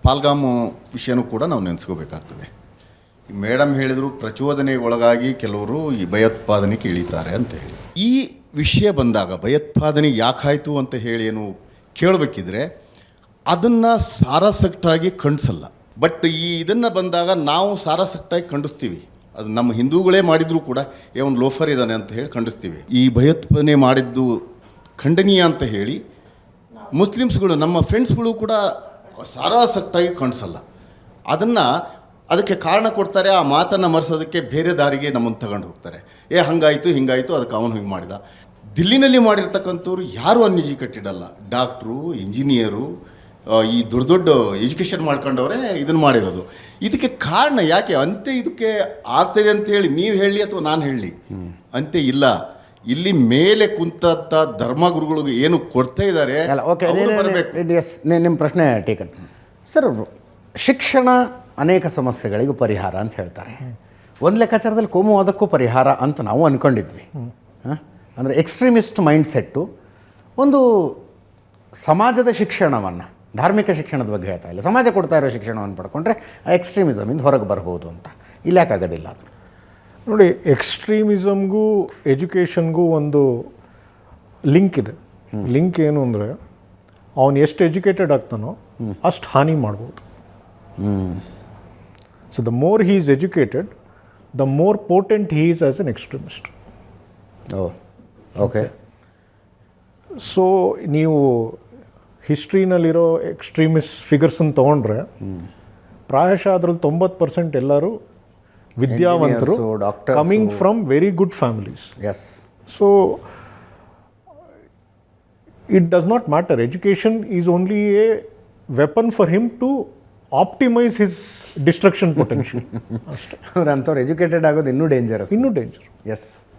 ಪಾಲ್ಗಾಮ್ ವಿಷಯನೂ ಕೂಡ ನಾವು ನೆನೆಸ್ಕೋಬೇಕಾಗ್ತದೆ. ಮೇಡಮ್ ಹೇಳಿದರು ಪ್ರಚೋದನೆಗೆ ಒಳಗಾಗಿ ಕೆಲವರು ಈ ಭಯೋತ್ಪಾದನೆಗೆ ಇಳಿತಾರೆ ಅಂತ ಹೇಳಿ. ಈ ವಿಷಯ ಬಂದಾಗ ಭಯೋತ್ಪಾದನೆ ಯಾಕಾಯಿತು ಅಂತ ಹೇಳಿ ಏನು ಕೇಳಬೇಕಿದ್ರೆ ಅದನ್ನು ಸಾರಾಸಕ್ಟಾಗಿ ಖಂಡಿಸಲ್ಲ. ಬಟ್ ಇದನ್ನು ಬಂದಾಗ ನಾವು ಸಾರಾಸಕ್ಟಾಗಿ ಖಂಡಿಸ್ತೀವಿ. ಅದು ನಮ್ಮ ಹಿಂದೂಗಳೇ ಮಾಡಿದರೂ ಕೂಡ ಒಂದು ಲೋಫರ್ ಇದ್ದಾನೆ ಅಂತ ಹೇಳಿ ಖಂಡಿಸ್ತೀವಿ. ಈ ಭಯೋತ್ಪಾದನೆ ಮಾಡಿದ್ದು ಖಂಡನೀಯ ಅಂತ ಹೇಳಿ ಮುಸ್ಲಿಮ್ಸ್ಗಳು ನಮ್ಮ ಫ್ರೆಂಡ್ಸ್ಗಳು ಕೂಡ ಸಾರಾಸಕ್ಟಾಗಿ ಖಂಡಿಸಲ್ಲ. ಅದಕ್ಕೆ ಕಾರಣ ಕೊಡ್ತಾರೆ. ಆ ಮಾತನ್ನು ಮರೆಸೋದಕ್ಕೆ ಬೇರೆ ದಾರಿಗೆ ನಮ್ಮನ್ನು ತಗೊಂಡು ಹೋಗ್ತಾರೆ. ಹಂಗಾಯಿತು ಹಿಂಗಾಯಿತು ಅದಕ್ಕೆ ಅವನು ಹಿಂಗೆ ಮಾಡಿದ. ದಿಲ್ಲಿನಲ್ಲಿ ಮಾಡಿರ್ತಕ್ಕಂಥವ್ರು ಯಾರೂ ಅನ್ಎಜುಕೇಟೆಡ್ ಅಲ್ಲ. ಡಾಕ್ಟ್ರು, ಇಂಜಿನಿಯರು, ಈ ದೊಡ್ಡ ದೊಡ್ಡ ಎಜುಕೇಷನ್ ಮಾಡ್ಕೊಂಡವ್ರೆ ಇದನ್ನು ಮಾಡಿರೋದು. ಇದಕ್ಕೆ ಕಾರಣ ಯಾಕೆ ಅಂತೆ ಇದಕ್ಕೆ ಆಗ್ತದೆ ಅಂತ ಹೇಳಿ ನೀವು ಹೇಳಿ ಅಥವಾ ನಾನು ಹೇಳಿ ಅಂತೆ ಇಲ್ಲ. ಇಲ್ಲಿ ಮೇಲೆ ಕುಂತ ಧರ್ಮಗುರುಗಳಿಗೆ ಏನು ಕೊಡ್ತಾ ಇದ್ದಾರೆ ನಿಮ್ಮ ಪ್ರಶ್ನೆ ಟೇಕನ್ ಸರ್. ಶಿಕ್ಷಣ ಅನೇಕ ಸಮಸ್ಯೆಗಳಿಗೂ ಪರಿಹಾರ ಅಂತ ಹೇಳ್ತಾರೆ. ಒಂದು ಲೆಕ್ಕಾಚಾರದಲ್ಲಿ ಕೋಮುವಾದಕ್ಕೂ ಪರಿಹಾರ ಅಂತ ನಾವು ಅಂದ್ಕೊಂಡಿದ್ವಿ. ಅಂದರೆ ಎಕ್ಸ್ಟ್ರೀಮಿಸ್ಟ್ ಮೈಂಡ್ಸೆಟ್ಟು ಒಂದು ಸಮಾಜದ ಶಿಕ್ಷಣವನ್ನು, ಧಾರ್ಮಿಕ ಶಿಕ್ಷಣದ ಬಗ್ಗೆ ಹೇಳ್ತಾ ಇಲ್ಲ, ಸಮಾಜ ಕೊಡ್ತಾ ಇರೋ ಶಿಕ್ಷಣವನ್ನು ಪಡ್ಕೊಂಡ್ರೆ ಎಕ್ಸ್ಟ್ರೀಮಿಸಮಿಂದ ಹೊರಗೆ ಬರ್ಬೋದು ಅಂತ. ಇಲ್ಲಿ ಯಾಕಾಗೋದಿಲ್ಲ ಅದು? ನೋಡಿ, ಎಕ್ಸ್ಟ್ರೀಮಿಸಮ್ಗೂ ಎಜುಕೇಷನ್ಗೂ ಒಂದು ಲಿಂಕ್ ಇದೆ. ಲಿಂಕ್ ಏನು ಅಂದರೆ ಅವನು ಎಷ್ಟು ಎಜುಕೇಟೆಡ್ ಆಗ್ತಾನೋ ಅಷ್ಟು ಹಾನಿ ಮಾಡ್ಬೋದು. So the more he is educated, the more potent he is as N extremist. Okay. So ನೀವು ಹಿಸ್ಟ್ರಿನಲ್ಲಿರೋ ಎಕ್ಸ್ಟ್ರೀಮಿಸ್ಟ್ ಫಿಗರ್ಸನ್ನು ತೊಗೊಂಡ್ರೆ ಪ್ರಾಯಶಃ ಅದರಲ್ಲಿ 90% ಎಲ್ಲರೂ ವಿದ್ಯಾವಂತರು, coming from very good families. Yes. So it does not matter. Education is only a weapon for him to optimise his destruction potential ಅಷ್ಟೇ. ಅಂಥವ್ರು educated ಆಗೋದು ಇನ್ನೂ ಡೇಂಜರ್. ಎಸ್.